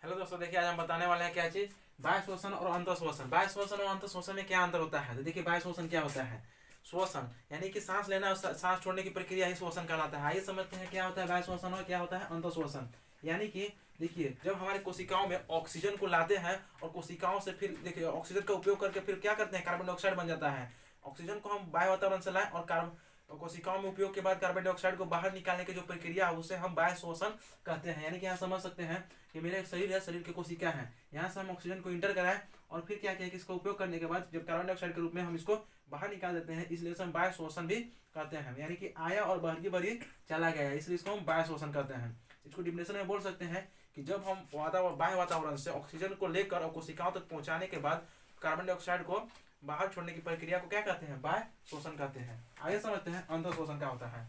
Hello दोस्तों, देखिए आज हम बताने वाले हैं क्या चीज, बाह्य श्वसन और अंतः श्वसन। बाह्य श्वसन और अंतः श्वसन में क्या अंतर होता है। तो देखिए बाह्य श्वसन क्या होता है, श्वसन यानी कि सांस लेना और सांस छोड़ने की प्रक्रिया ही श्वसन कहलाता है। आइए समझते हैं क्या होता है बाह्य श्वसन और क्या होता है अंतः श्वसन। यानी कि देखिए जब हमारे कोशिकाओं में ऑक्सीजन को लाते हैं और कोशिकाओं से फिर देखिए ऑक्सीजन का उपयोग करके फिर क्या करते हैं, कार्बन डाइऑक्साइड बन जाता है। ऑक्सीजन को हम बाह्य वातावरण से लाएं और कोशिकाओं में उपयोग के बाद कार्बन डाइऑक्साइड को बाहर निकालने की जो प्रक्रिया है उसे हम बाह्य श्वसन कहते हैं। यानी कि यहाँ समझ सकते हैं कि मेरा एक शरीर है, शरीर की कोशिका है, यहाँ से हम ऑक्सीजन को इंटर कराएं और फिर क्या किया कि इसका उपयोग करने के बाद जब कार्बन डाइऑक्साइड के रूप में हम इसको बाहर निकाल देते हैं, इसलिए हम बाह्य श्वसन भी कहते हैं। यानी कि आया और बाहर की बाहरी चला गया, इसलिए इसको हम बाह्य श्वसन कहते हैं। इसको डिफिनेशन में बोल सकते हैं कि जब हम बाह्य वातावरण से ऑक्सीजन को लेकर और कोशिकाओं तक पहुंचाने के बाद कार्बन डाइऑक्साइड को बाहर छोड़ने की प्रक्रिया को क्या कहते हैं, बाह्य श्वसन कहते हैं। आगे समझते हैं अंतः श्वसन क्या होता है।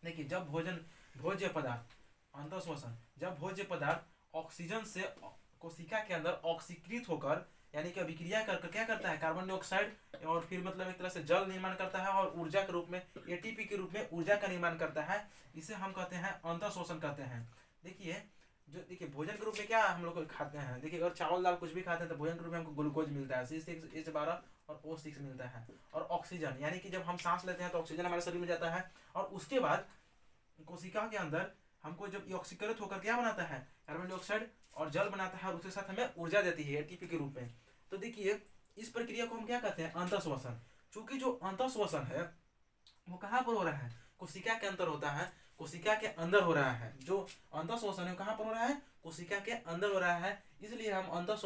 देखिए जब भोज्य पदार्थ, अंतः श्वसन, जब भोज्य पदार्थ ऑक्सीजन से कोशिका के अंदर ऑक्सीकृत होकर यानी कि अभिक्रिया करके क्या करता है, कार्बन डाइऑक्साइड और फिर मतलब एक तरह से जल निर्माण करता है और ऊर्जा के रूप में एटीपी के रूप में ऊर्जा का निर्माण करता है, इसे हम कहते हैं अंतः श्वसन कहते हैं। देखिए भोजन के रूप में क्या हम लोग खाते हैं, देखिए अगर चावल दाल कुछ भी खाते हैं तो भोजन के रूप में हमको ग्लूकोज मिलता है, C6H12 और O6 मिलता है। और ऑक्सीजन यानी कि जब हम सांस लेते हैं तो ऑक्सीजन हमारे शरीर में जाता है और उसके बाद कोशिका के अंदर हमको जब ऑक्सीकृत होकर क्या बनाता है, कार्बन डाइऑक्साइड और जल बनाता है और उसके साथ हमें ऊर्जा देती है एटीपी के रूप में। तो देखिए इस प्रक्रिया को हम क्या कहते हैं, अंतः श्वसन। चूंकि जो अंतः श्वसन है वो कहाँ पर हो रहा है, कोशिका के अंदर होता है, कोशिका के अंदर हो रहा है। जो अंतः श्वसन है कहाँ पर हो रहा है, कोशिका के अंदर हो रहा है, इसलिए हम अंतः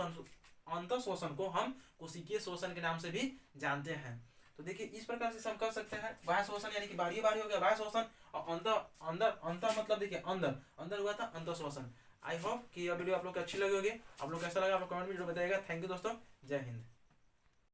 श्वसन को हम कोशिकीय श्वसन के नाम से भी जानते हैं। तो देखिए इस प्रकार से हम कर सकते हैं बाह्य श्वसन यानी कि बाहरी बाहरी हो गया बाह्य श्वसन, और अंदर मतलब देखिए अंदर हुआ था अंतः श्वसन। आई होप कि यह वीडियो आप लोग को अच्छी लगी होगी। आप लोग कैसा लगा आप लोग कमेंट में बताइएगा। थैंक यू दोस्तों, जय हिंद।